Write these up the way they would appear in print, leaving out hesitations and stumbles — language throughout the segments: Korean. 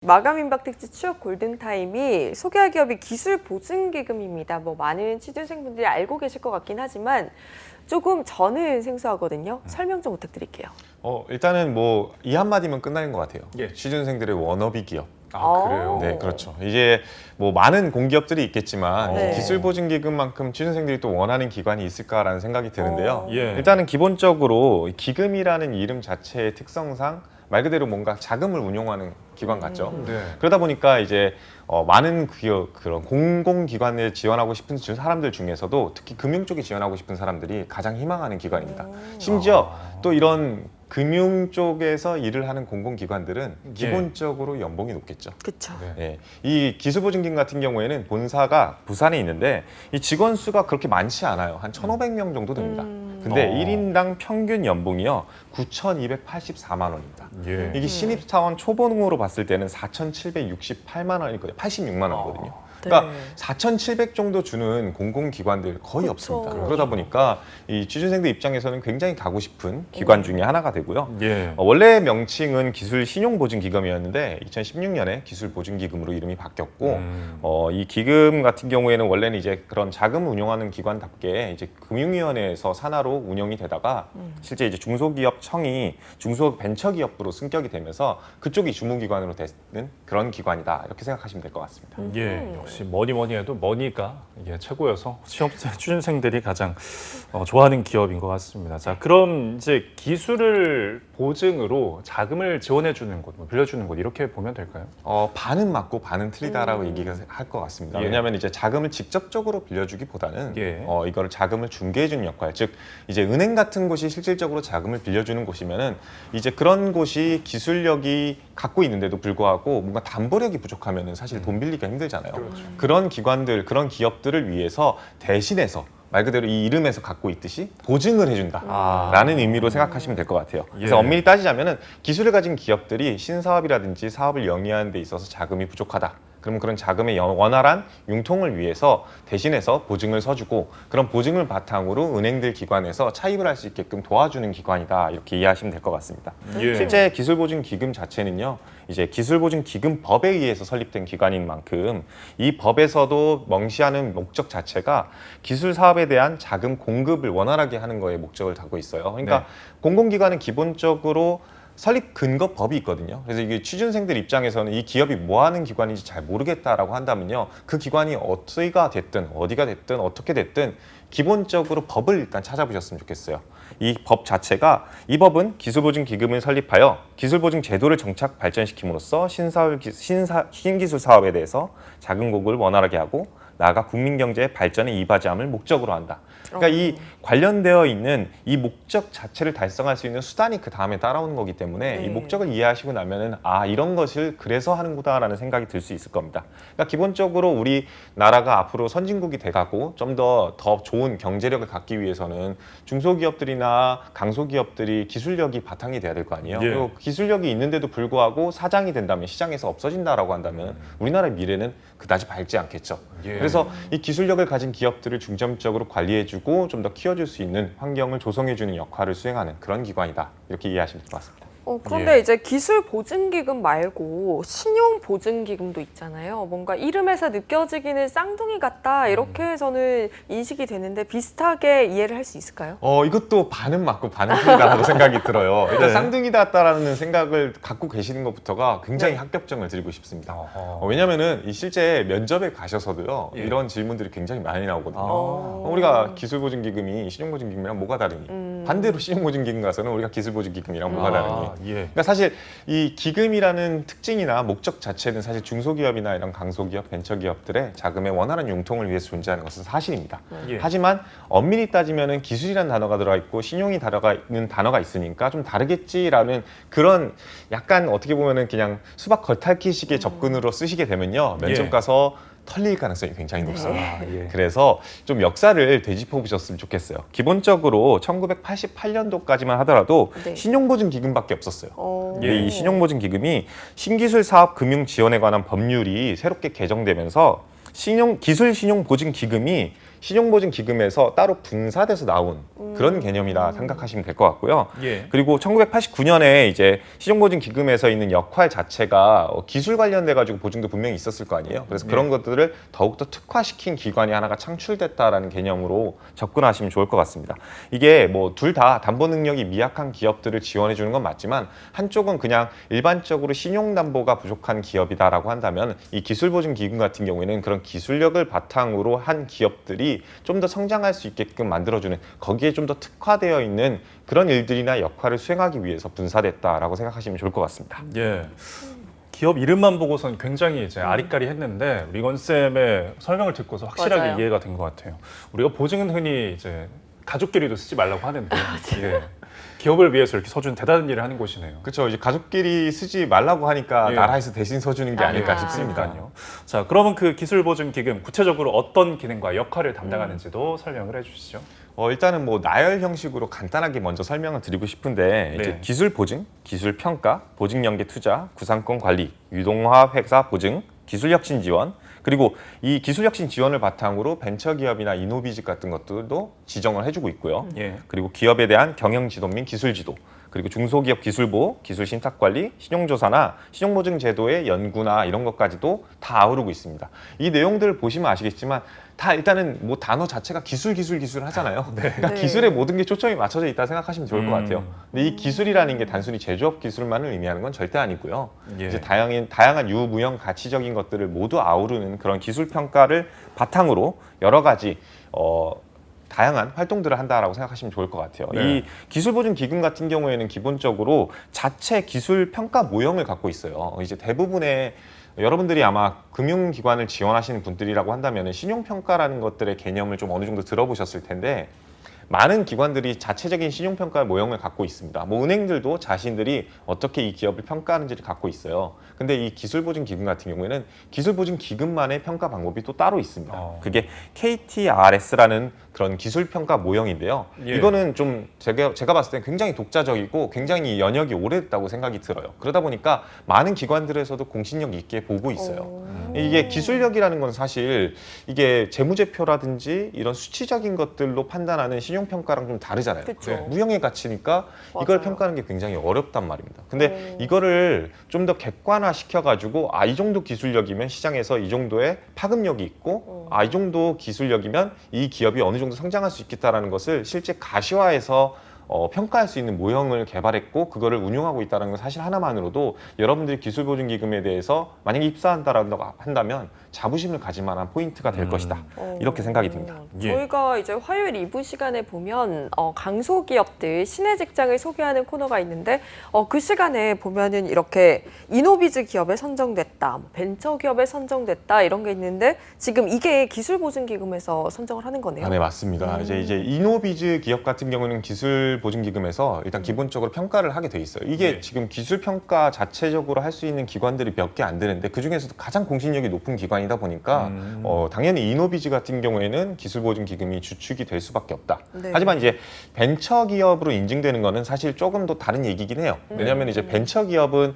마감 임박 특집 취업 골든타임이 소개할 기업이 기술보증기금입니다. 많은 취준생분들이 알고 계실 것 같긴 하지만 조금 저는 생소하거든요. 설명 좀 부탁드릴게요. 일단은 이 한마디면 끝나는 것 같아요. 예. 취준생들의 워너비 기업. 그래요? 네, 그렇죠. 이제 많은 공기업들이 있겠지만 네. 기술보증기금만큼 취준생들이 또 원하는 기관이 있을까라는 생각이 드는데요. 예. 일단은 기본적으로 기금이라는 이름 자체의 특성상 말 그대로 뭔가 자금을 운용하는 기관 같죠. 네. 그러다 보니까 이제 많은 그런 공공기관에 지원하고 싶은 사람들 중에서도 특히 금융 쪽에 지원하고 싶은 사람들이 가장 희망하는 기관입니다. 심지어 또 이런 금융 쪽에서 일을 하는 공공기관들은 기본적으로 연봉이 높겠죠. 그렇죠. 네. 이 기술보증기금 같은 경우에는 본사가 부산에 있는데 이 직원 수가 그렇게 많지 않아요. 한 1,500명 정도 됩니다. 근데 1인당 평균 연봉이요 9,284만 원입니다. 예. 이게 신입사원 초봉으로 봤을 때는 4,768만 원이거든요. 86만 원이거든요. 그러니까 4,700 정도 주는 공공기관들 거의 그쵸. 없습니다. 그러다 보니까 이 취준생들 입장에서는 굉장히 가고 싶은 기관 중에 하나가 되고요. 예. 원래 명칭은 기술신용보증기금이었는데 2016년에 기술보증기금으로 이름이 바뀌었고 이 기금 같은 경우에는 원래는 이제 그런 자금을 운용하는 기관답게 이제 금융위원회에서 산하로 운영이 되다가 실제 이제 중소기업청이 중소벤처기업부로 승격이 되면서 그쪽이 주무기관으로 되는 그런 기관이다 이렇게 생각하시면 될 것 같습니다. 예. 역시 뭐니 해도 머니가 이게 최고여서 취업생 취준생들이 가장 좋아하는 기업인 것 같습니다. 자, 그럼 이제 기술을 보증으로 자금을 지원해 주는 곳, 빌려주는 곳 이렇게 보면 될까요? 반은 맞고 반은 틀리다라고 얘기가 할 것 같습니다. 예. 왜냐하면 이제 자금을 직접적으로 빌려주기보다는 예. 이거를 자금을 중개해주는 역할, 즉 이제 은행 같은 곳이 실질적으로 자금을 빌려주는 곳이면은 이제 그런 곳이 기술력이 갖고 있는데도 불구하고 뭔가 담보력이 부족하면은 사실 돈 빌리기가 힘들잖아요. 그렇죠. 그런 기관들, 그런 기업들을 위해서 대신해서 말 그대로 이 이름에서 갖고 있듯이 보증을 해준다라는 의미로 생각하시면 될 것 같아요. 그래서 예. 엄밀히 따지자면은 기술을 가진 기업들이 신사업이라든지 사업을 영위하는 데 있어서 자금이 부족하다. 그러면 그런 자금의 원활한 융통을 위해서 대신해서 보증을 서주고 그런 보증을 바탕으로 은행들 기관에서 차입을 할 수 있게끔 도와주는 기관이다 이렇게 이해하시면 될 것 같습니다. 예. 실제 기술보증기금 자체는요 이제 기술보증기금법에 의해서 설립된 기관인 만큼 이 법에서도 명시하는 목적 자체가 기술 사업에 대한 자금 공급을 원활하게 하는 거에 목적을 다고 있어요. 그러니까 네. 공공기관은 기본적으로 설립 근거법이 있거든요. 그래서 이게 취준생들 입장에서는 이 기업이 뭐 하는 기관인지 잘 모르겠다라고 한다면요. 그 기관이 어디가 됐든 어디가 됐든 어떻게 됐든 기본적으로 법을 일단 찾아보셨으면 좋겠어요. 이 법 자체가 이 법은 기술보증기금을 설립하여 기술보증 제도를 정착 발전시킴으로써 신기술 사업에 대해서 자금 공급을 원활하게 하고 나아가 국민경제의 발전에 이바지함을 목적으로 한다. 그러니까 이 관련되어 있는 이 목적 자체를 달성할 수 있는 수단이 그 다음에 따라오는 거기 때문에 이 목적을 이해하시고 나면은 이런 것을 그래서 하는구나라는 생각이 들 수 있을 겁니다. 그러니까 기본적으로 우리 나라가 앞으로 선진국이 돼가고 좀 더 좋은 경제력을 갖기 위해서는 중소기업들이나 강소기업들이 기술력이 바탕이 돼야 될 거 아니에요. 예. 그리고 기술력이 있는데도 불구하고 사장이 된다면 시장에서 없어진다라고 한다면 우리나라의 미래는 그다지 밝지 않겠죠. 예. 그래서 이 기술력을 가진 기업들을 중점적으로 관리해주고 좀 더 키워줄 수 있는 환경을 조성해주는 역할을 수행하는 그런 기관이다. 이렇게 이해하시면 될 것 같습니다. 그런데 이제 기술보증기금 말고 신용보증기금도 있잖아요. 뭔가 이름에서 느껴지기는 쌍둥이 같다 이렇게 저는 인식이 되는데 비슷하게 이해를 할 수 있을까요? 이것도 반은 맞고 반은 틀리다라고 생각이 들어요. 일단 네. 쌍둥이다라는 생각을 갖고 계시는 것부터가 굉장히 합격점을 드리고 싶습니다. 왜냐면은 이 실제 면접에 가셔서도요 예. 이런 질문들이 굉장히 많이 나오거든요. 우리가 기술보증기금이 신용보증기금이랑 뭐가 다르니? 반대로 신용보증기금 가서는 우리가 기술보증기금이랑 뭐가 다르니? 예. 그러니까 사실 이 기금이라는 특징이나 목적 자체는 사실 중소기업이나 이런 강소기업, 벤처기업들의 자금의 원활한 융통을 위해서 존재하는 것은 사실입니다. 예. 하지만 엄밀히 따지면은 기술이라는 단어가 들어가 있고 신용이 들어가 있는 단어가 있으니까 좀 다르겠지라는 그런 약간 어떻게 보면은 그냥 수박 겉핥기식의 접근으로 쓰시게 되면요 면접 예. 가서 털릴 가능성이 굉장히 높습니다. 예. 그래서 좀 역사를 되짚어 보셨으면 좋겠어요. 기본적으로 1988년도까지만 하더라도 네. 신용보증기금밖에 없었어요. 예. 이 신용보증기금이 신기술 사업 금융 지원에 관한 법률이 새롭게 개정되면서 기술신용보증기금이 신용보증기금에서 따로 분사돼서 나온 그런 개념이라 생각하시면 될 것 같고요. 예. 그리고 1989년에 이제 신용보증기금에서 있는 역할 자체가 기술 관련돼 가지고 보증도 분명히 있었을 거 아니에요. 그래서 그런 것들을 더욱더 특화시킨 기관이 하나가 창출됐다라는 개념으로 접근하시면 좋을 것 같습니다. 이게 뭐 둘 다 담보 능력이 미약한 기업들을 지원해 주는 건 맞지만 한쪽은 그냥 일반적으로 신용담보가 부족한 기업이다라고 한다면 이 기술보증기금 같은 경우에는 그런 기술력을 바탕으로 한 기업들이 좀 더 성장할 수 있게끔 만들어주는 거기에 좀 더 특화되어 있는 그런 일들이나 역할을 수행하기 위해서 분사됐다라고 생각하시면 좋을 것 같습니다. 예. 기업 이름만 보고선 굉장히 이제 아리까리했는데 리건 쌤의 설명을 듣고서 확실하게 맞아요. 이해가 된 것 같아요. 우리가 보증은 흔히 이제 가족끼리도 쓰지 말라고 하는데 예. 기업을 위해서 이렇게 서준 대단한 일을 하는 곳이네요. 그렇죠. 이제 가족끼리 쓰지 말라고 하니까 예. 나라에서 대신 써주는 게 아닐까 아. 싶습니다. 그러니까요. 자, 그러면 그 기술보증기금 구체적으로 어떤 기능과 역할을 담당하는지도 설명을 해주시죠. 일단은 뭐 나열 형식으로 간단하게 먼저 설명을 드리고 싶은데 이제 네. 기술 보증, 기술 평가, 보증 연계 투자, 구상권 관리, 유동화 회사 보증, 기술 혁신 지원, 그리고 이 기술 혁신 지원을 바탕으로 벤처 기업이나 이노비즈 같은 것들도 지정을 해주고 있고요. 예. 그리고 기업에 대한 경영 지도 및 기술 지도, 그리고 중소기업 기술보호, 기술 신탁 관리, 신용조사나 신용보증 제도의 연구나 이런 것까지도 다 아우르고 있습니다. 이 내용들을 보시면 아시겠지만 다 일단은 뭐 단어 자체가 기술 하잖아요. 그러니까 네. 기술에 모든 게 초점이 맞춰져 있다 생각하시면 좋을 것 같아요. 근데 이 기술이라는 게 단순히 제조업 기술만을 의미하는 건 절대 아니고요. 예. 이제 다양한 유무형 가치적인 것들을 모두 아우르는 그런 기술 평가를 바탕으로 여러 가지 다양한 활동들을 한다라고 생각하시면 좋을 것 같아요. 네. 이 기술보증기금 같은 경우에는 기본적으로 자체 기술 평가 모형을 갖고 있어요. 이제 대부분의 여러분들이 아마 금융기관을 지원하시는 분들이라고 한다면 신용평가라는 것들의 개념을 좀 어느 정도 들어보셨을 텐데 많은 기관들이 자체적인 신용평가 모형을 갖고 있습니다. 뭐 은행들도 자신들이 어떻게 이 기업을 평가하는지를 갖고 있어요. 근데 이 기술보증기금 같은 경우에는 기술보증기금만의 평가 방법이 또 따로 있습니다. 그게 KTRS라는 그런 기술평가 모형인데요. 예. 이거는 좀 제가 봤을 때 굉장히 독자적이고 굉장히 연역이 오래됐다고 생각이 들어요. 그러다 보니까 많은 기관들에서도 공신력 있게 보고 있어요. 이게 기술력이라는 건 사실 이게 재무제표라든지 이런 수치적인 것들로 판단하는 신용평가랑 좀 다르잖아요. 그쵸. 무형의 가치니까 이걸 맞아요. 평가하는 게 굉장히 어렵단 말입니다. 근데 이거를 좀 더 객관화 시켜가지고 이 정도 기술력이면 시장에서 이 정도의 파급력이 있고 이 정도 기술력이면 이 기업이 어느 정도 성장할 수 있겠다라는 것을 실제 가시화해서 평가할 수 있는 모형을 개발했고 그거를 운용하고 있다는 건 사실 하나만으로도 여러분들이 기술보증기금에 대해서 만약에 입사한다라고 한다면 자부심을 가질 만한 포인트가 될 것이다. 이렇게 생각이 듭니다. 예. 저희가 이제 화요일 2부 시간에 보면 강소기업들 신의 직장을 소개하는 코너가 있는데 그 시간에 보면은 이렇게 이노비즈 기업에 선정됐다, 벤처 기업에 선정됐다 이런 게 있는데 지금 이게 기술보증기금에서 선정을 하는 거네요. 네, 맞습니다. 이제 이노비즈 기업 같은 경우는 기술보증기금에서 일단 기본적으로 평가를 하게 돼 있어요. 이게 네. 지금 기술평가 자체적으로 할 수 있는 기관들이 몇 개 안 되는데 그 중에서도 가장 공신력이 높은 기관이다 보니까 당연히 이노비즈 같은 경우에는 기술보증기금이 주축이 될 수밖에 없다. 네. 하지만 이제 벤처기업으로 인증되는 거는 사실 조금 더 다른 얘기긴 해요. 왜냐하면 이제 벤처기업은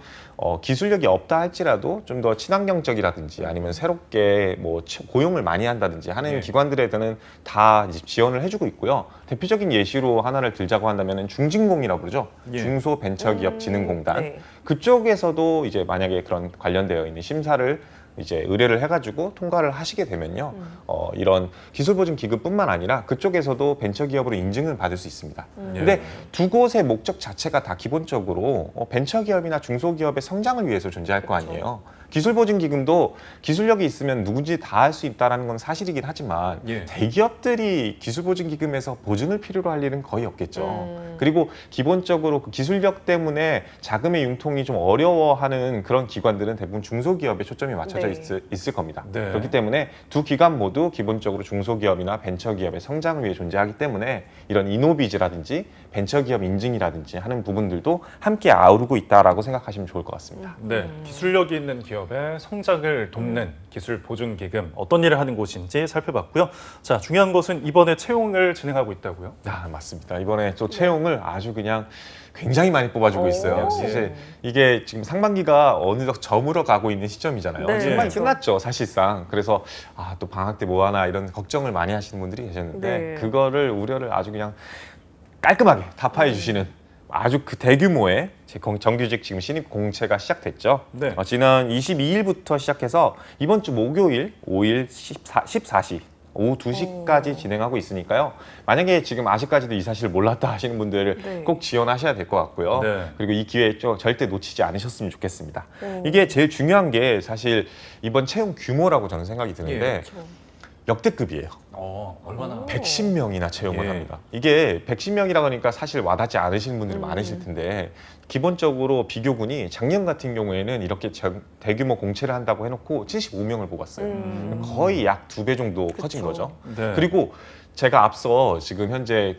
기술력이 없다 할지라도 좀 더 친환경적이라든지 아니면 새롭게 뭐 고용을 많이 한다든지 하는 네. 기관들에는 다 이제 지원을 해주고 있고요. 대표적인 예시로 하나를 들자고 한다면 중진공이라고 그러죠. 예. 중소벤처기업진흥공단. 네. 그쪽에서도 이제 만약에 그런 관련되어 있는 심사를 이제 의뢰를 해가지고 통과를 하시게 되면요, 이런 기술보증기금뿐만 아니라 그쪽에서도 벤처기업으로 인증을 받을 수 있습니다. 근데 두 곳의 목적 자체가 다 기본적으로 벤처기업이나 중소기업의 성장을 위해서 존재할 거 아니에요. 기술보증기금도 기술력이 있으면 누구든지 다 할 수 있다는 건 사실이긴 하지만 예. 대기업들이 기술보증기금에서 보증을 필요로 할 일은 거의 없겠죠. 그리고 기본적으로 그 기술력 때문에 자금의 융통이 좀 어려워하는 그런 기관들은 대부분 중소기업에 초점이 맞춰져 네. 있을 겁니다. 네. 그렇기 때문에 두 기관 모두 기본적으로 중소기업이나 벤처기업의 성장을 위해 존재하기 때문에 이런 이노비즈라든지 벤처기업 인증이라든지 하는 부분들도 함께 아우르고 있다라고 생각하시면 좋을 것 같습니다. 네, 기술력이 있는 기업의 성장을 돕는 기술보증기금 어떤 일을 하는 곳인지 살펴봤고요. 자, 중요한 것은 이번에 채용을 진행하고 있다고요. 아, 맞습니다. 이번에 또 채용을 아주 그냥 굉장히 많이 뽑아주고 있어요. 오. 사실 이게 지금 상반기가 어느덧 저물어 가고 있는 시점이잖아요. 네. 상반기 끝났죠, 사실상. 그래서 또 방학 때 뭐 하나 이런 걱정을 많이 하시는 분들이 계셨는데 네. 그거를 우려를 아주 그냥 깔끔하게 타파해 주시는 아주 그 대규모의 정규직 지금 신입 공채가 시작됐죠. 네. 지난 22일부터 시작해서 이번 주 목요일 5일 14시 오후 2시까지 진행하고 있으니까요. 만약에 지금 아직까지도 이 사실을 몰랐다 하시는 분들 네. 꼭 지원하셔야 될 것 같고요. 네. 그리고 이 기회 절대 놓치지 않으셨으면 좋겠습니다. 오. 이게 제일 중요한 게 사실 이번 채용 규모라고 저는 생각이 드는데 예. 그렇죠. 역대급이에요. 얼마나? 110명이나 채용을 예. 합니다. 이게 110명이라고 하니까 사실 와닿지 않으시는 분들이 음. 많으실 텐데 기본적으로 비교군이 작년 같은 경우에는 이렇게 대규모 공채를 한다고 해놓고 75명을 뽑았어요. 거의 약 2배 정도 커진 그쵸. 거죠. 네. 그리고 제가 앞서 지금 현재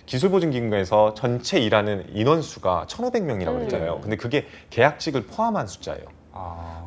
기술보증기금에서 전체 일하는 인원수가 1,500명이라고 그랬잖아요. 근데 그게 계약직을 포함한 숫자예요.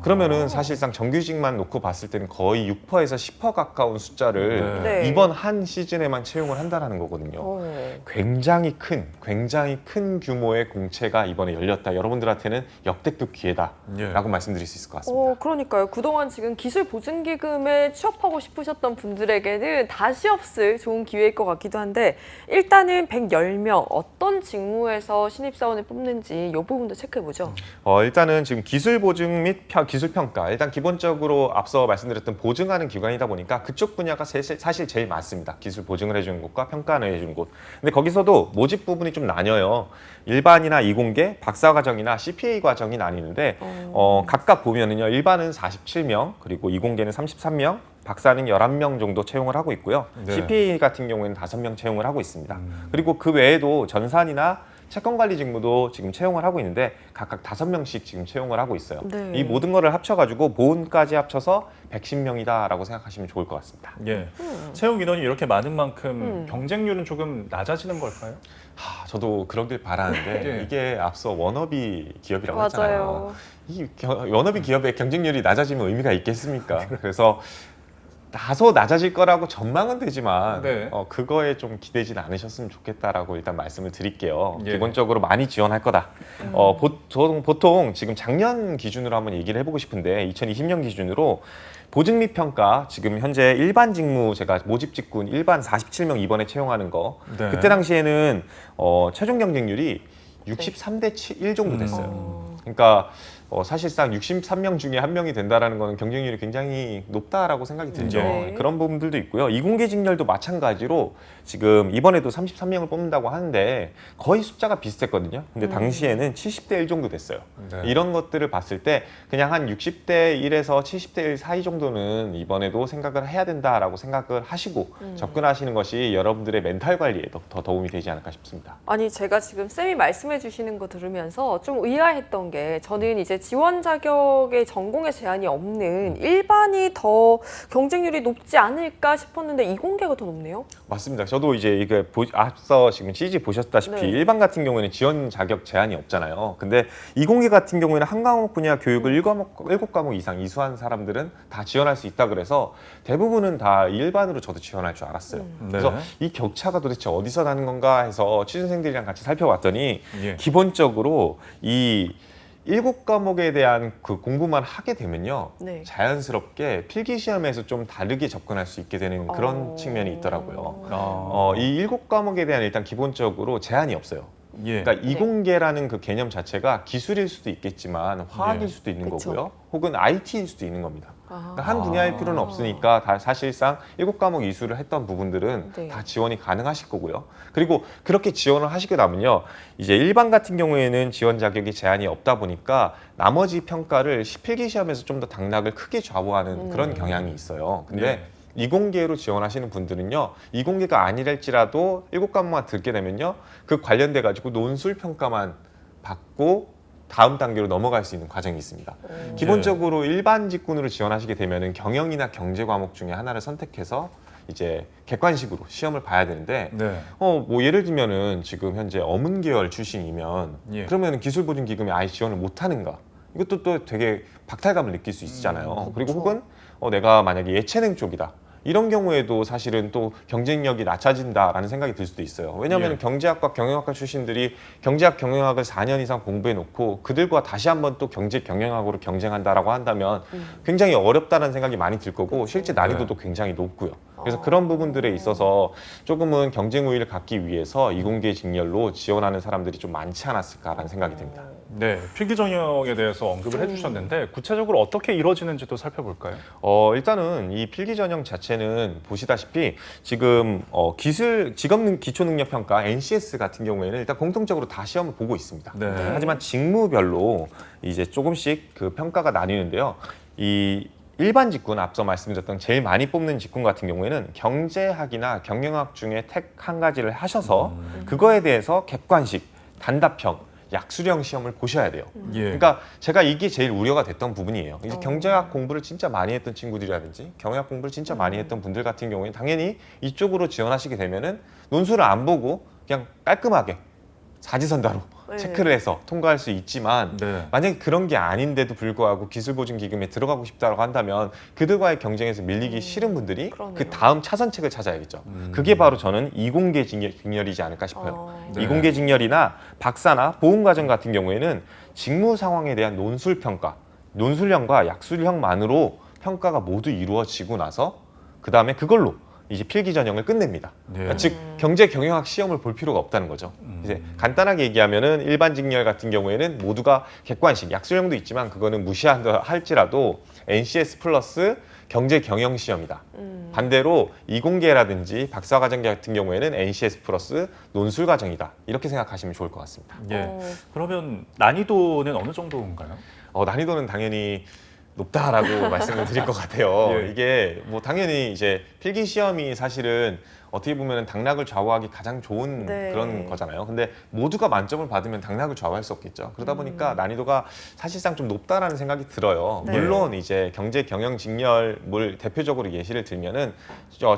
그러면은 사실상 정규직만 놓고 봤을 때는 거의 6%에서 10% 가까운 숫자를 네. 이번 한 시즌에만 채용을 한다는 거거든요. 굉장히 큰 규모의 공채가 이번에 열렸다. 여러분들한테는 역대급 기회다라고 말씀드릴 수 있을 것 같습니다. 그러니까요. 그동안 지금 기술보증기금에 취업하고 싶으셨던 분들에게는 다시 없을 좋은 기회일 것 같기도 한데 일단은 110명 어떤 직무에서 신입사원을 뽑는지 이 부분도 체크해보죠. 일단은 지금 기술보증 및 기술평가 일단 기본적으로 앞서 말씀드렸던 보증하는 기관이다 보니까 그쪽 분야가 사실 제일 많습니다. 기술 보증을 해주는 곳과 평가를 해주는 곳. 근데 거기서도 모집 부분이 좀 나뉘어요. 일반이나 이공계, 박사과정이나 CPA 과정이 나뉘는데 각각 보면은요. 일반은 47명, 그리고 이공계는 33명, 박사는 11명 정도 채용을 하고 있고요. 네. CPA 같은 경우에는 5명 채용을 하고 있습니다. 그리고 그 외에도 전산이나 채권관리 직무도 지금 채용을 하고 있는데 각각 5명씩 지금 채용을 하고 있어요. 네. 이 모든 거를 합쳐가지고 보훈까지 합쳐서 110명이다라고 생각하시면 좋을 것 같습니다. 예. 채용 인원이 이렇게 많은 만큼 경쟁률은 조금 낮아지는 걸까요? 저도 그러길 바라는데 네. 이게 앞서 워너비 기업이라고 맞아요. 했잖아요. 이 워너비 기업의 경쟁률이 낮아지면 의미가 있겠습니까? 그래서 다소 낮아질 거라고 전망은 되지만 네. 그거에 좀 기대진 않으셨으면 좋겠다라고 일단 말씀을 드릴게요. 예. 기본적으로 많이 지원할 거다. 보통 지금 작년 기준으로 한번 얘기를 해보고 싶은데 2020년 기준으로 보증 및 평가 지금 현재 일반 직무 제가 모집 직군 일반 47명 이번에 채용하는 거 네. 그때 당시에는 최종 경쟁률이 63대 1 정도 됐어요. 그러니까 사실상 63명 중에 한 명이 된다라는 거는 경쟁률이 굉장히 높다라고 생각이 들죠. 네. 그런 부분들도 있고요. 이공계 직렬도 마찬가지로 지금 이번에도 33명을 뽑는다고 하는데 거의 숫자가 비슷했거든요. 근데 당시에는 70대 1 정도 됐어요. 네. 이런 것들을 봤을 때 그냥 한 60대 1에서 70대 1 사이 정도는 이번에도 생각을 해야 된다라고 생각을 하시고 접근하시는 것이 여러분들의 멘탈 관리에 더 도움이 되지 않을까 싶습니다. 아니 제가 지금 쌤이 말씀해 주시는 거 들으면서 좀 의아했던 게 저는 이제 지원 자격의 전공의 제한이 없는 일반이 더 경쟁률이 높지 않을까 싶었는데 이공계가 더 높네요. 맞습니다. 저도 이제 이게 앞서 지금 CG 보셨다시피 네. 일반 같은 경우에는 지원 자격 제한이 없잖아요. 근데 이공계 같은 경우에는 한 과목 분야 교육을 7과목 이상 이수한 사람들은 다 지원할 수 있다 그래서 대부분은 다 일반으로 저도 지원할 줄 알았어요. 네. 그래서 이 격차가 도대체 어디서 나는 건가 해서 취준생들이랑 같이 살펴봤더니 예. 기본적으로 이 7과목에 대한 그 공부만 하게 되면요. 네. 자연스럽게 필기 시험에서 좀 다르게 접근할 수 있게 되는 그런 측면이 있더라고요. 이 7과목에 대한 일단 기본적으로 제한이 없어요. 예. 그러니까 이공계라는 그 개념 자체가 기술일 수도 있겠지만 화학일 예. 수도 있는 그쵸. 거고요. 혹은 IT일 수도 있는 겁니다. 그러니까 한 분야일 필요는 없으니까 다 사실상 7과목 이수를 했던 부분들은 네. 다 지원이 가능하실 거고요. 그리고 그렇게 지원을 하시게 되면요. 이제 일반 같은 경우에는 지원 자격이 제한이 없다 보니까 나머지 평가를 필기 시험에서 좀 더 당락을 크게 좌우하는 그런 경향이 있어요. 근데 예. 이공계로 지원하시는 분들은요. 이공계가 아니랄지라도 7과목만 듣게 되면요. 그 관련돼 가지고 논술 평가만 받고 다음 단계로 넘어갈 수 있는 과정이 있습니다. 기본적으로 일반 직군으로 지원하시게 되면은 경영이나 경제 과목 중에 하나를 선택해서 이제 객관식으로 시험을 봐야 되는데 네. 뭐 예를 들면은 지금 현재 어문 계열 출신이면 예. 그러면은 기술보증기금에 아예 지원을 못 하는가? 이것도 또 되게 박탈감을 느낄 수 있잖아요. 그리고 그렇죠. 혹은 내가 만약에 예체능 쪽이다. 이런 경우에도 사실은 또 경쟁력이 낮아진다라는 생각이 들 수도 있어요. 왜냐하면 예. 경제학과 경영학과 출신들이 경제학 경영학을 4년 이상 공부해 놓고 그들과 다시 한번 또 경제 경영학으로 경쟁한다라고 한다면 굉장히 어렵다는 생각이 많이 들 거고 실제 난이도도 굉장히 높고요. 그래서 그런 부분들에 있어서 조금은 경쟁 우위를 갖기 위해서 이공계 직렬로 지원하는 사람들이 좀 많지 않았을까라는 생각이 듭니다. 네, 필기 전형에 대해서 언급을 해주셨는데 구체적으로 어떻게 이루어지는지도 살펴볼까요? 일단은 이 필기 전형 자체는 보시다시피 지금 직업 기초 능력 평가 NCS 같은 경우에는 일단 공통적으로 다 시험을 보고 있습니다. 네. 하지만 직무별로 이제 조금씩 그 평가가 나뉘는데요. 이 일반 직군 앞서 말씀드렸던 제일 많이 뽑는 직군 같은 경우에는 경제학이나 경영학 중에 택 한 가지를 하셔서 그거에 대해서 객관식, 단답형, 약수령 시험을 보셔야 돼요. 예. 그러니까 제가 이게 제일 우려가 됐던 부분이에요. 이제 경제학 공부를 진짜 많이 했던 친구들이라든지 경영학 공부를 진짜 많이 했던 분들 같은 경우에 당연히 이쪽으로 지원하시게 되면은 논술을 안 보고 그냥 깔끔하게 사지선다로 네. 체크를 해서 통과할 수 있지만 네. 만약에 그런 게 아닌데도 불구하고 기술보증기금에 들어가고 싶다고 한다면 그들과의 경쟁에서 밀리기 싫은 분들이 그러네요. 그 다음 차선책을 찾아야겠죠. 그게 바로 저는 이공계 직렬이지 않을까 싶어요. 네. 이공계 직렬이나 박사나 보험과정 같은 경우에는 직무 상황에 대한 논술 평가, 논술형과 약술형만으로 평가가 모두 이루어지고 나서 그 다음에 그걸로 이제 필기 전형을 끝냅니다. 네. 그러니까 즉 경제 경영학 시험을 볼 필요가 없다는 거죠. 이제 간단하게 얘기하면은 일반 직렬 같은 경우에는 모두가 객관식, 약술형도 있지만 그거는 무시한다 할지라도 NCS 플러스 경제 경영 시험이다. 반대로 이공계라든지 박사과정 같은 경우에는 NCS 플러스 논술 과정이다. 이렇게 생각하시면 좋을 것 같습니다. 예. 그러면 난이도는 어느 정도인가요? 난이도는 당연히 높다라고 말씀을 드릴 것 같아요. 예. 이게 뭐 당연히 이제 필기 시험이 사실은 어떻게 보면 당락을 좌우하기 가장 좋은 네. 그런 거잖아요. 근데 모두가 만점을 받으면 당락을 좌우할 수 없겠죠. 그러다 보니까 난이도가 사실상 좀 높다라는 생각이 들어요. 네. 물론 이제 경제 경영 직렬을 대표적으로 예시를 들면은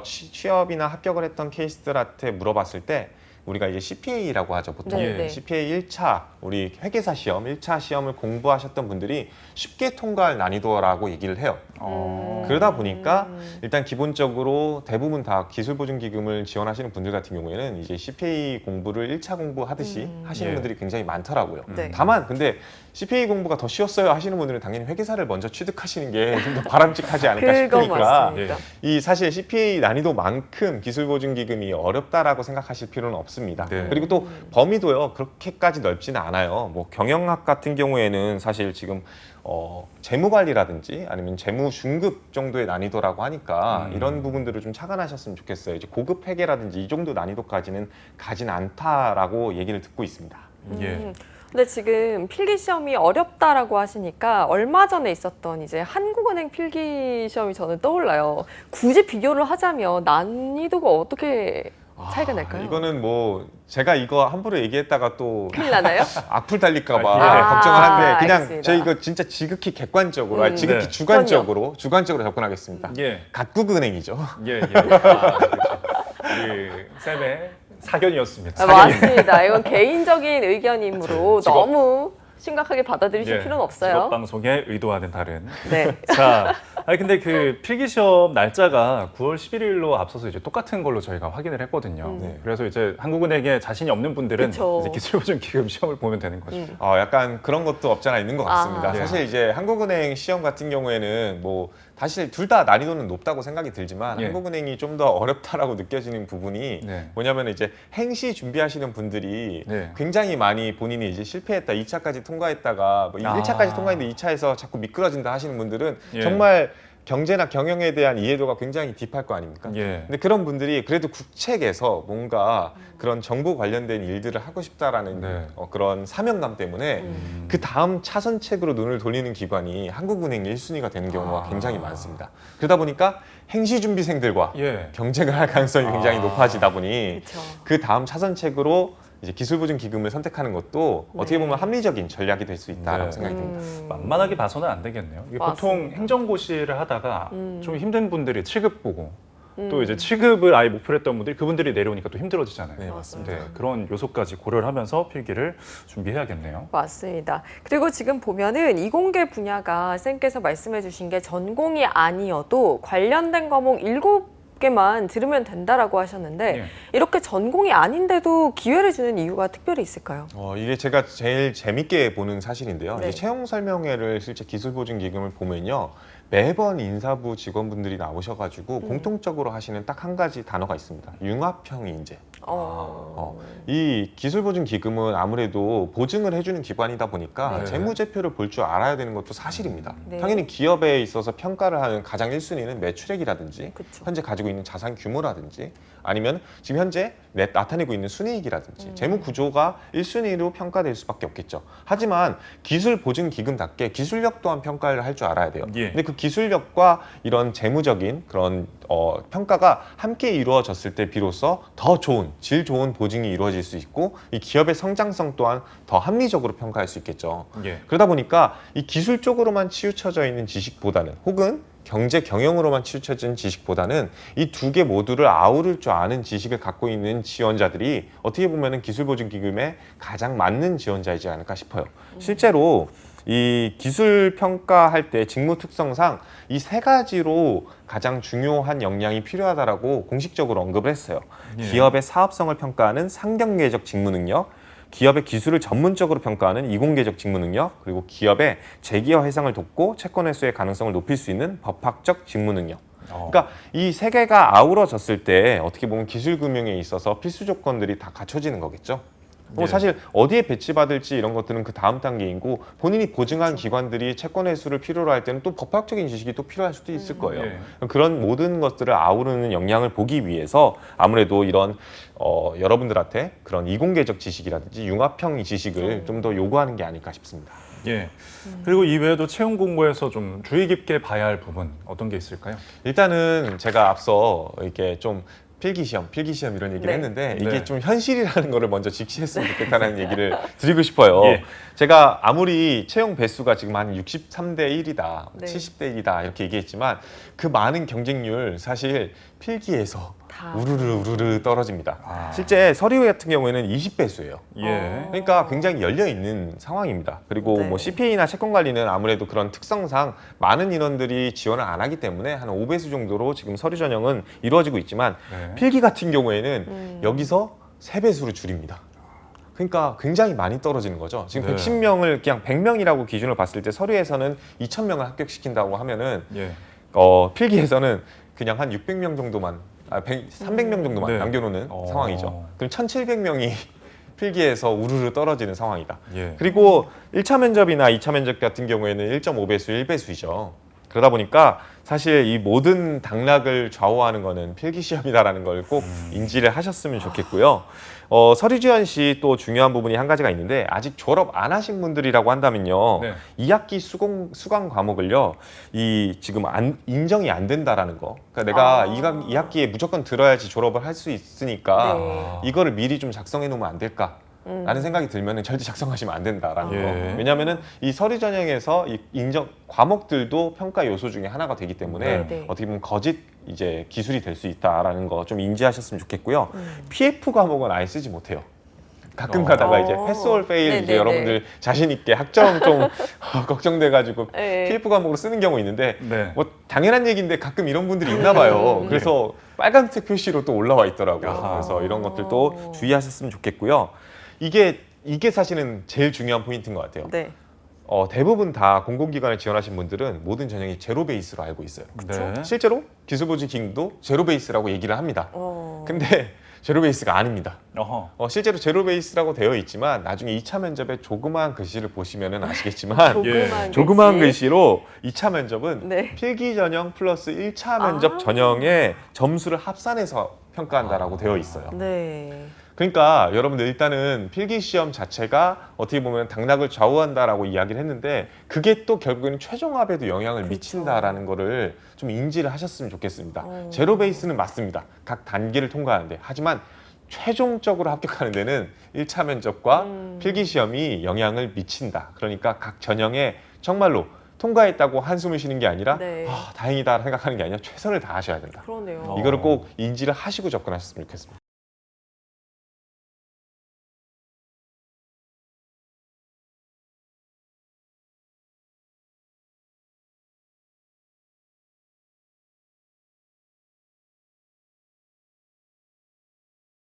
취업이나 합격을 했던 케이스들한테 물어봤을 때 우리가 이제 CPA라고 하죠, 보통. 네, 네. CPA 1차, 우리 회계사 시험, 1차 시험을 공부하셨던 분들이 쉽게 통과할 난이도라고 얘기를 해요. 그러다 보니까 일단 기본적으로 대부분 다 기술보증기금을 지원하시는 분들 같은 경우에는 이제 CPA 공부를 1차 공부하듯이 하시는 예. 분들이 굉장히 많더라고요. 네. 다만 근데 CPA 공부가 더 쉬웠어요 하시는 분들은 당연히 회계사를 먼저 취득하시는 게 좀 더 바람직하지 않을까 그거 싶으니까 맞습니다. 이 사실 CPA 난이도만큼 기술보증기금이 어렵다라고 생각하실 필요는 없습니다. 네. 그리고 또 범위도요 그렇게까지 넓지는 않아요. 뭐 경영학 같은 경우에는 사실 지금 재무관리라든지 아니면 재무 중급 정도의 난이도라고 하니까 이런 부분들을 좀 착안하셨으면 좋겠어요. 이제 고급 회계라든지 이 정도 난이도까지는 가진 않다라고 얘기를 듣고 있습니다. 예. 근데 지금 필기 시험이 어렵다라고 하시니까 얼마 전에 있었던 이제 한국은행 필기 시험이 저는 떠올라요. 굳이 비교를 하자면 난이도가 어떻게 차이가 날까요? 이거는 뭐 제가 이거 함부로 얘기했다가 또 큰일 나나요? 악플 달릴까봐 예. 걱정을 한데 그냥 알겠습니다. 저희 이거 진짜 지극히 객관적으로, 아니, 지극히 네. 주관적으로 접근하겠습니다. 예. 각국은행이죠. 예. 예. 쌤의 사견이었습니다. 아, 맞습니다. 이건 개인적인 의견이므로 직업. 너무 심각하게 받아들이실 필요는 없어요. 직업 방송의 의도와는 다른. 네. 자, 아니 근데 그 필기 시험 날짜가 9월 11일로 앞서서 이제 똑같은 걸로 저희가 확인을 했거든요. 네. 그래서 이제 한국은행에 자신이 없는 분들은 그쵸. 이제 기술보증기금 시험을 보면 되는 거죠. 약간 그런 것도 없잖아 있는 것 같습니다. 아. 사실 이제 한국은행 시험 같은 경우에는 뭐 사실 둘 다 난이도는 높다고 생각이 들지만 예. 한국은행이 좀 더 어렵다라고 느껴지는 부분이 네. 뭐냐면 이제 행시 준비하시는 분들이 네. 굉장히 많이 본인이 이제 실패했다, 2차까지 통과했다가 뭐 아. 1차까지 통과했는데 2차에서 자꾸 미끄러진다 하시는 분들은 예. 정말 경제나 경영에 대한 이해도가 굉장히 딥할 거 아닙니까? 예. 근데 그런 분들이 그래도 국책에서 뭔가 그런 정보 관련된 일들을 하고 싶다라는 네. 그런 사명감 때문에 그 다음 차선책으로 눈을 돌리는 기관이 한국은행 1순위가 되는 경우가 굉장히 많습니다. 그러다 보니까 행시준비생들과 예. 경쟁을 할 가능성이 굉장히 높아지다 보니 그렇죠. 그 다음 차선책으로 이제 기술보증기금을 선택하는 것도 어떻게 보면 합리적인 전략이 될 수 있다라고 네. 생각이 듭니다. 만만하게 봐서는 안 되겠네요. 이게 맞습니다. 보통 행정고시를 하다가 좀 힘든 분들이 7급 보고 또 이제 취급을 아예 목표로 했던 분들이 그분들이 내려오니까 또 힘들어지잖아요. 네, 맞습니다. 네, 그런 요소까지 고려를 하면서 필기를 준비해야겠네요. 맞습니다. 그리고 지금 보면은 이공계 분야가 쌤께서 말씀해 주신 게 전공이 아니어도 관련된 과목 7개만 들으면 된다라고 하셨는데 네. 이렇게 전공이 아닌데도 기회를 주는 이유가 특별히 있을까요? 이게 제가 제일 재밌게 보는 사실인데요. 네. 이 채용 설명회를 실제 기술보증기금을 보면요. 매번 인사부 직원분들이 나오셔가지고 공통적으로 하시는 딱 한 가지 단어가 있습니다. 융합형 인재. 이 기술보증기금은 아무래도 보증을 해주는 기관이다 보니까 네. 재무제표를 볼 줄 알아야 되는 것도 사실입니다. 네. 당연히 기업에 있어서 평가를 하는 가장 1순위는 매출액이라든지 그쵸. 현재 가지고 있는 자산 규모라든지 아니면 지금 현재 나타내고 있는 순이익이라든지 재무 구조가 1순위로 평가될 수밖에 없겠죠. 하지만 기술보증기금답게 기술력 또한 평가를 할 줄 알아야 돼요. 예. 근데 그 기술력과 이런 재무적인 그런 평가가 함께 이루어졌을 때 비로소 더 좋은 질 좋은 보증이 이루어질 수 있고 이 기업의 성장성 또한 더 합리적으로 평가할 수 있겠죠. 예. 그러다 보니까 이 기술 쪽으로만 치우쳐져 있는 지식보다는 혹은 경제 경영으로만 치우쳐진 지식보다는 이 두 개 모두를 아우를 줄 아는 지식을 갖고 있는 지원자들이 어떻게 보면은 기술보증기금에 가장 맞는 지원자이지 않을까 싶어요. 실제로 이 기술 평가할 때 직무 특성상 이 세 가지로 가장 중요한 역량이 필요하다라고 공식적으로 언급을 했어요. 예. 기업의 사업성을 평가하는 상경계적 직무 능력, 기업의 기술을 전문적으로 평가하는 이공계적 직무 능력, 그리고 기업의 재기업 회상을 돕고 채권 회수의 가능성을 높일 수 있는 법학적 직무 능력. 그러니까 이 세 개가 아우러졌을 때 어떻게 보면 기술금융에 있어서 필수 조건들이 다 갖춰지는 거겠죠. 예. 사실 어디에 배치받을지 이런 것들은 그 다음 단계이고 본인이 보증한 기관들이 채권 회수를 필요로 할 때는 또 법학적인 지식이 또 필요할 수도 있을 거예요. 예. 그런 모든 것들을 아우르는 역량을 보기 위해서 아무래도 이런 여러분들한테 그런 이공계적 지식이라든지 융합형 지식을 좀 더 요구하는 게 아닐까 싶습니다. 예. 그리고 이외에도 채용 공고에서 좀 주의 깊게 봐야 할 부분 어떤 게 있을까요? 일단은 제가 앞서 이렇게 좀 필기시험 이런 얘기를 네. 했는데 이게 네. 좀 현실이라는 거를 먼저 직시했으면 좋겠다는 얘기를 드리고 싶어요. 예. 제가 아무리 채용 배수가 지금 한 63대 1이다, 네. 70대 1이다 이렇게 얘기했지만 그 많은 경쟁률 사실 필기에서 다. 우르르 떨어집니다. 아. 실제 서류 같은 경우에는 20배수예요. 예. 그러니까 굉장히 열려 있는 상황입니다. 그리고 네. 뭐 CPA나 채권 관리는 아무래도 그런 특성상 많은 인원들이 지원을 안 하기 때문에 한 5배수 정도로 지금 서류 전형은 이루어지고 있지만 네. 필기 같은 경우에는 여기서 3배수로 줄입니다. 그러니까 굉장히 많이 떨어지는 거죠. 지금 네. 110명을 그냥 100명이라고 기준을 봤을 때 서류에서는 2,000명을 합격시킨다고 하면은 예. 필기에서는 그냥 한 600명 정도만 300명 정도만 네. 남겨놓는 어. 상황이죠. 그럼 1,700명이 필기에서 우르르 떨어지는 상황이다. 예. 그리고 1차 면접이나 2차 면접 같은 경우에는 1.5배수, 1배수이죠. 그러다 보니까 사실 이 모든 당락을 좌우하는 거는 필기시험이다라는 걸 꼭 인지를 하셨으면 좋겠고요. 서류 지원 시 또 중요한 부분이 한 가지가 있는데 아직 졸업 안 하신 분들이라고 한다면요. 네. 2학기 수강 과목을요. 지금 인정이 안 된다라는 거. 그러니까 내가 2학기에 무조건 들어야지 졸업을 할 수 있으니까 네. 이거를 미리 좀 작성해 놓으면 안 될까? 라는 생각이 들면 절대 작성하시면 안 된다라는 예. 거. 왜냐하면은 이 서류 전형에서 이 인정 과목들도 평가 요소 중에 하나가 되기 때문에 네, 네. 어떻게 보면 거짓 이제 기술이 될 수 있다라는 거 좀 인지하셨으면 좋겠고요. PF 과목은 아예 쓰지 못해요. 가끔 가다가 이제 패스 올 페일 이제 네네네. 여러분들 자신 있게 학점 좀 걱정돼가지고 네. PF 과목으로 쓰는 경우 있는데 네. 뭐 당연한 얘기인데 가끔 이런 분들이 있나 봐요. 그래서 빨간색 표시로 또 올라와 있더라고요. 아하. 그래서 이런 것들도 주의하셨으면 좋겠고요. 이게 사실은 제일 중요한 포인트인 것 같아요. 네. 대부분 다 공공기관에 지원하신 분들은 모든 전형이 제로 베이스로 알고 있어요. 네. 실제로 기술보증기금도 제로 베이스라고 얘기를 합니다. 근데 제로 베이스가 아닙니다. 어허. 실제로 제로 베이스라고 되어 있지만 나중에 2차 면접에 조그마한 글씨를 보시면 아시겠지만 조그마한 글씨로 2차 면접은 네. 필기 전형 플러스 1차 면접 전형의 점수를 합산해서 평가한다라고 되어 있어요. 네. 그러니까 여러분들 일단은 필기 시험 자체가 어떻게 보면 당락을 좌우한다라고 이야기를 했는데 그게 또 결국에는 최종합에도 영향을 미친다라는 거를 좀 인지를 하셨으면 좋겠습니다. 제로 베이스는 맞습니다. 각 단계를 통과하는데 하지만 최종적으로 합격하는 데는 1차 면접과 필기 시험이 영향을 미친다. 그러니까 각 전형에 정말로 통과했다고 한숨을 쉬는 게 아니라 네. 다행이다 생각하는 게 아니라 최선을 다하셔야 된다. 그러네요. 이거를 꼭 인지를 하시고 접근하셨으면 좋겠습니다.